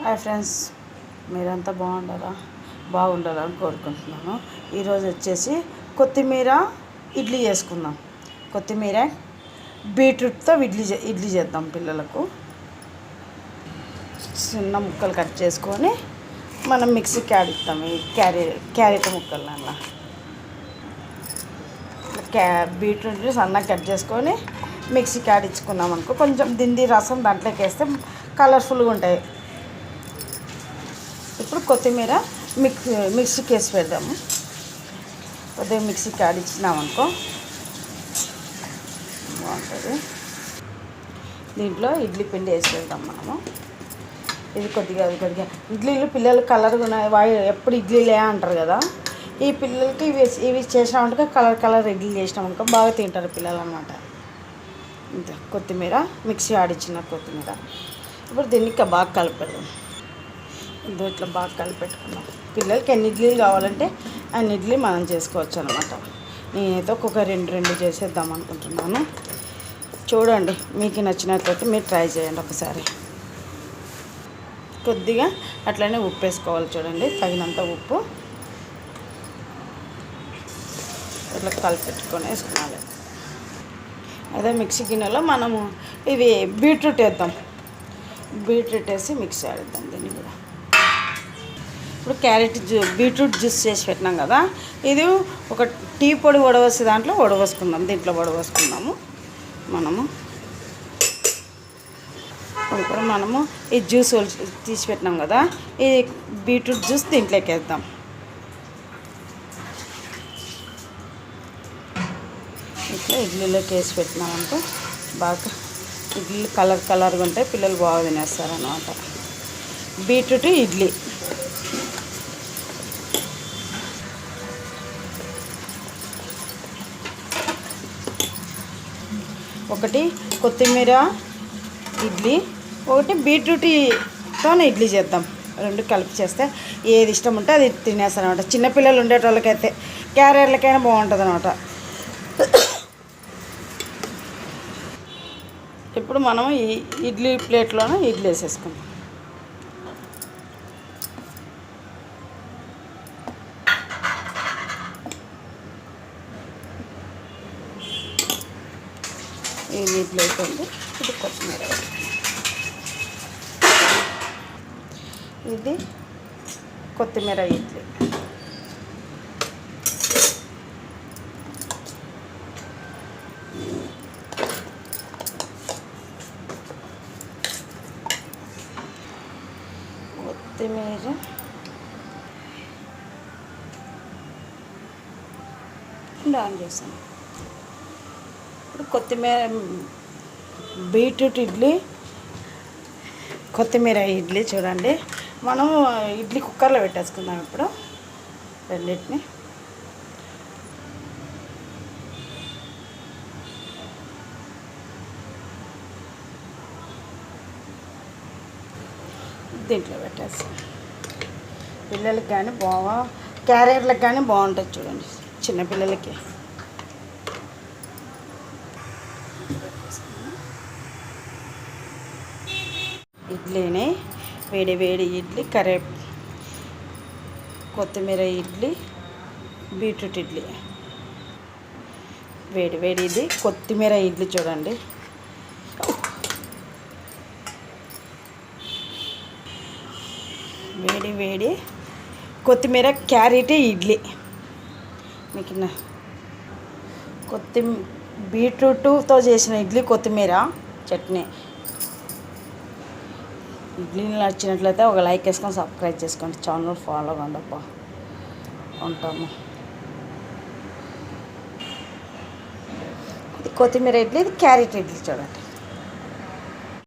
Hi friends, మీరంతా బాగుండాలని కోరుకుంటున్నాను. ఈరోజు వచ్చేసి కొత్తిమీర ఇడ్లీ చేసుకుందాం. కొత్తిమీర బీట్రూట్తో ఇడ్లీ చేద్దాం. పిల్లలకు చిన్న ముక్కలు కట్ చేసుకొని మనం మిక్సీకి ఆడిస్తాం. ఈ క్యారెట్ ముక్కలు అలా బీట్రూట్ సన్నగా కట్ చేసుకొని మిక్సీకి ఆడించుకున్నాం అనుకో, కొంచెం దిండి రసం దాంట్లోకి వేస్తే కలర్ఫుల్గా ఉంటాయి. ఇప్పుడు కొత్తిమీర మిక్సీకి వేసి పెడదాము. కొద్దిగా మిక్సీకి ఆడించినామనుకో బాగుంటుంది. దీంట్లో ఇడ్లీ పిండి వేసి పెడదాం మనము. ఇది కొద్దిగా ఇడ్లీలు పిల్లలు కలర్గా ఉన్నాయి, ఎప్పుడు ఇడ్లీలే అంటారు కదా. ఈ పిల్లలకి ఇవి చేసినామంటే కలర్ ఇడ్లీ చేసినామనుకో బాగా తింటారు పిల్లలు అన్నమాట. ఇంత కొత్తిమీర మిక్సీ ఆడించిన కొత్తిమీర. ఇప్పుడు దీన్ని బాగా కలిపెడదాం. ఇట్లా బాగా కలిపెట్టుకున్నాం. పిల్లలకి ఎన్ని ఇడ్లీలు కావాలంటే అన్ని ఇడ్లీ మనం చేసుకోవచ్చు అనమాట. నేనైతే ఒక్కొక్క రెండు చేసేద్దాం అనుకుంటున్నాను. చూడండి, మీకు నచ్చినట్లయితే మీరు ట్రై చేయండి ఒకసారి. కొద్దిగా అట్లనే ఉప్పు వేసుకోవాలి. చూడండి, తగినంత ఉప్పు ఇట్లా కలిపెట్టుకొని వేసుకోవాలి. అదే మిక్సీ గిన్నెలో మనము ఇది బీట్రూట్ వేద్దాం. బీట్రూట్ వేసి మిక్సీ ఆడిద్దాం దీన్ని కూడా. ఇప్పుడు బీట్రూట్ జ్యూస్ చేసి పెట్టినాం కదా, ఇది ఒక టీ పొడి వడవసి దాంట్లో వడవసుకుందాం. దీంట్లో వడవసుకుందాము మనము. ఇప్పుడు మనము ఈ జ్యూస్ తీసి పెట్టినాం కదా, ఈ బీట్రూట్ జ్యూస్ దీంట్లోకి వేద్దాం. ఇట్లా ఇడ్లీలోకి వేసి పెట్టినామంటే బాగా ఇడ్లీలు కలర్గా ఉంటాయి. పిల్లలు బాగా తినేస్తారన్నమాట. బీట్రూట్ ఇడ్లీ. ఒకటి కొత్తిమీర ఇడ్లీ, ఒకటి బీట్రూట్తో ఇడ్లీ చేద్దాం. రెండు కలిపి చేస్తే ఏది ఇష్టం ఉంటే అది తినేస్తారు అనమాట. చిన్నపిల్లలు ఉండేటోళ్ళకైతే క్యారియర్లకైనా బాగుంటుంది అనమాట. ఇప్పుడు మనం ఈ ఇడ్లీ ప్లేట్లోనే ఇడ్లీ వేసేసుకుందాం. ఈ ఇడ్లీ అయిపోయింది. ఇది కొత్తిమీర, ఇది కొత్తిమీర ఇడ్లీ. కొత్తిమీర ఆన్ చేస్తాను. ఇప్పుడు కొత్తిమీర బీట్రూట్ ఇడ్లీ, కొత్తిమీర ఇడ్లీ. చూడండి, మనం ఇడ్లీ కుక్కర్లో పెట్టేసుకుందాం. ఇప్పుడు రెండింటిని దీంట్లో పెట్టేస్తాం. పిల్లలకి కానీ క్యారియర్లకు కానీ బాగుంటుంది. చూడండి, చిన్నపిల్లలకి. ఇడ్లీని వేడి ఇడ్లీ, కొత్తిమీర ఇడ్లీ, బీట్రూట్ ఇడ్లీ. ఇది కొత్తిమీర ఇడ్లీ. చూడండి, వేడి కొత్తిమీర క్యారెట్ ఇడ్లీ. మీకు బీట్రూట్తో చేసిన ఇడ్లీ, కొత్తిమీర చట్నీ. ఇడ్లీని నచ్చినట్లయితే ఒక లైక్ వేసుకొని సబ్స్క్రైబ్ చేసుకోండి. ఛానల్ ఫాలో అవ్వండి. ఉంటాము. ఇది కొత్తిమీర ఇడ్లీ, ఇది క్యారెట్ ఇడ్లీ. చూడండి.